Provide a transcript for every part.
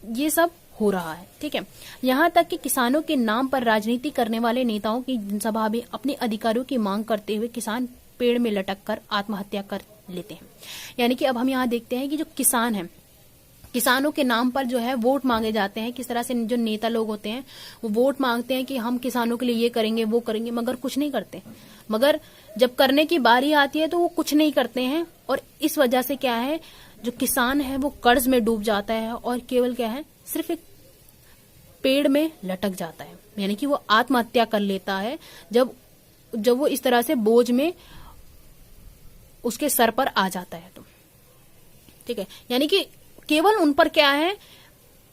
ये सब हो रहा है। ठीक है, यहाँ तक कि किसानों के नाम पर राजनीति करने वाले नेताओं की जनसभा में अपने अधिकारों की मांग करते हुए किसान पेड़ में लटक कर आत्महत्या कर लेते हैं। यानी कि अब हम यहाँ देखते हैं कि जो किसान है, किसानों के नाम पर जो है वोट मांगे जाते हैं। किस तरह से जो नेता लोग होते हैं वो वोट मांगते हैं कि हम किसानों के लिए ये करेंगे वो करेंगे, मगर कुछ नहीं करते। मगर जब करने की बारी आती है तो वो कुछ नहीं करते हैं, और इस वजह से क्या है, जो किसान है वो कर्ज में डूब जाता है और केवल क्या है, सिर्फ एक पेड़ में लटक जाता है। यानी कि वो आत्महत्या कर लेता है जब वो इस तरह से बोझ में उसके सर पर आ जाता है। तो ठीक है, यानी कि केवल उन पर क्या है,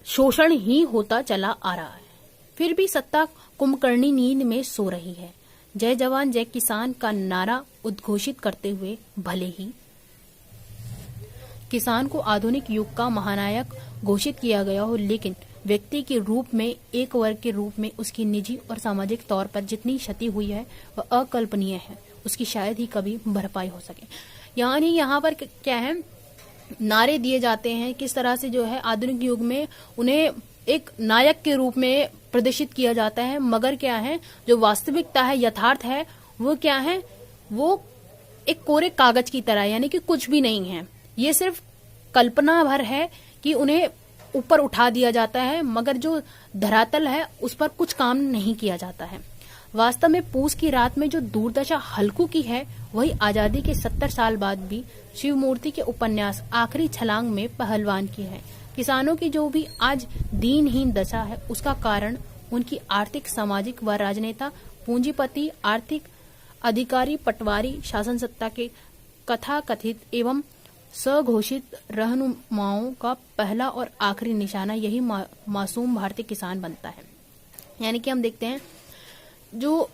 शोषण ही होता चला आ रहा है। फिर भी सत्ता कुंभकर्णी नींद में सो रही है। जय जवान जय किसान का नारा उद्घोषित करते हुए भले ही किसान को आधुनिक युग का महानायक घोषित किया गया हो, लेकिन व्यक्ति के रूप में, एक वर्ग के रूप में उसकी निजी और सामाजिक तौर पर जितनी क्षति हुई है वह अकल्पनीय है। उसकी शायद ही कभी भरपाई हो सके। यानी यहाँ पर क्या है, नारे दिए जाते हैं, किस तरह से जो है आधुनिक युग में उन्हें एक नायक के रूप में प्रदर्शित किया जाता है, मगर क्या है, जो वास्तविकता है, यथार्थ है, वो क्या है, वो एक कोरे कागज की तरह, यानी कि कुछ भी नहीं है। ये सिर्फ कल्पना भर है कि उन्हें ऊपर उठा दिया जाता है, मगर जो धरातल है उस पर कुछ काम नहीं किया जाता है। वास्तव में पूस की रात में जो दुर्दशा हल्कू की है, वही आजादी के 70 साल बाद भी शिवमूर्ति के उपन्यास आखिरी छलांग में पहलवान की है। किसानों की जो भी आज दीनहीन दशा है, उसका कारण उनकी आर्थिक, सामाजिक व राजनेता, पूंजीपति, आर्थिक अधिकारी, पटवारी, शासन सत्ता के कथा कथित एवं स्वघोषित रहनुमाओं का पहला और आखिरी निशाना यही मासूम भारतीय किसान बनता है। यानी कि हम देखते हैं जो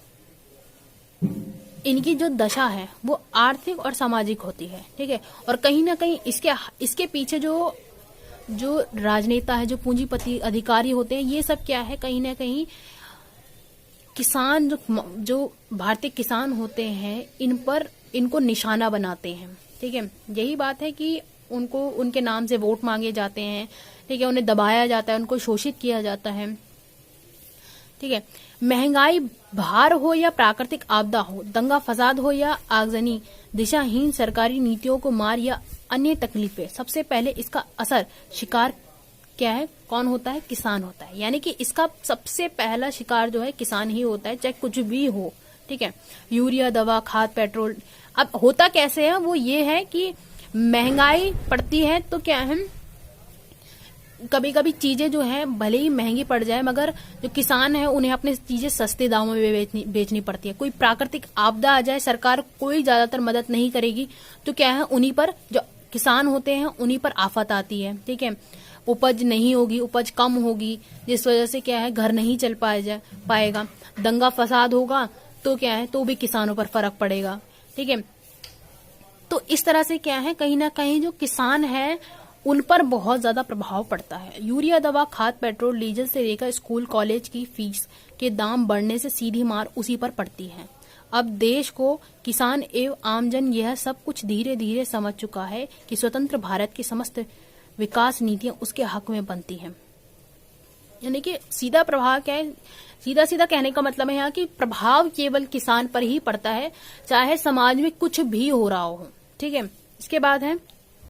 इनकी जो दशा है वो आर्थिक और सामाजिक होती है। ठीक है, और कहीं ना कहीं इसके पीछे जो राजनेता है, जो पूंजीपति अधिकारी होते हैं, ये सब क्या है, कहीं ना कहीं किसान, जो भारतीय किसान होते हैं, इनको निशाना बनाते हैं। ठीक है, यही बात है कि उनको उनके नाम से वोट मांगे जाते हैं। ठीक है, उन्हें दबाया जाता है, उनको शोषित किया जाता है। ठीक है, महंगाई भार हो या प्राकृतिक आपदा हो, दंगा फसाद हो या आगजनी, दिशाहीन सरकारी नीतियों को मार या अन्य तकलीफें, सबसे पहले इसका असर शिकार क्या है, कौन होता है, किसान होता है। यानी कि इसका सबसे पहला शिकार जो है किसान ही होता है, चाहे कुछ भी हो। ठीक है, यूरिया, दवा, खाद, पेट्रोल। अब होता कैसे है, वो ये है कि महंगाई पड़ती है तो क्या है, कभी कभी चीजें जो है भले ही महंगी पड़ जाए, मगर जो किसान है उन्हें अपनी चीजें सस्ते दामों में बेचनी पड़ती है। कोई प्राकृतिक आपदा आ जाए, सरकार कोई ज्यादातर मदद नहीं करेगी, तो क्या है, उन्हीं पर, जो किसान होते हैं, उन्हीं पर आफत आती है। ठीक है, उपज नहीं होगी, उपज कम होगी, जिस वजह से क्या है, घर नहीं चल पाएगा। दंगा फसाद होगा तो क्या है, तो भी किसानों पर फर्क पड़ेगा। ठीक है, तो इस तरह से क्या है, कहीं ना कहीं जो किसान है उन पर बहुत ज्यादा प्रभाव पड़ता है। यूरिया, दवा, खाद, पेट्रोल, डीजल से लेकर स्कूल कॉलेज की फीस के दाम बढ़ने से सीधी मार उसी पर पड़ती है। अब देश को किसान एवं आमजन यह सब कुछ धीरे धीरे समझ चुका है कि स्वतंत्र भारत की समस्त विकास नीतियां उसके हक में बनती हैं। यानी कि सीधा प्रभाव क्या है, सीधा सीधा कहने का मतलब है यहाँ कि प्रभाव केवल किसान पर ही पड़ता है, चाहे समाज में कुछ भी हो रहा हो। ठीक है, इसके बाद है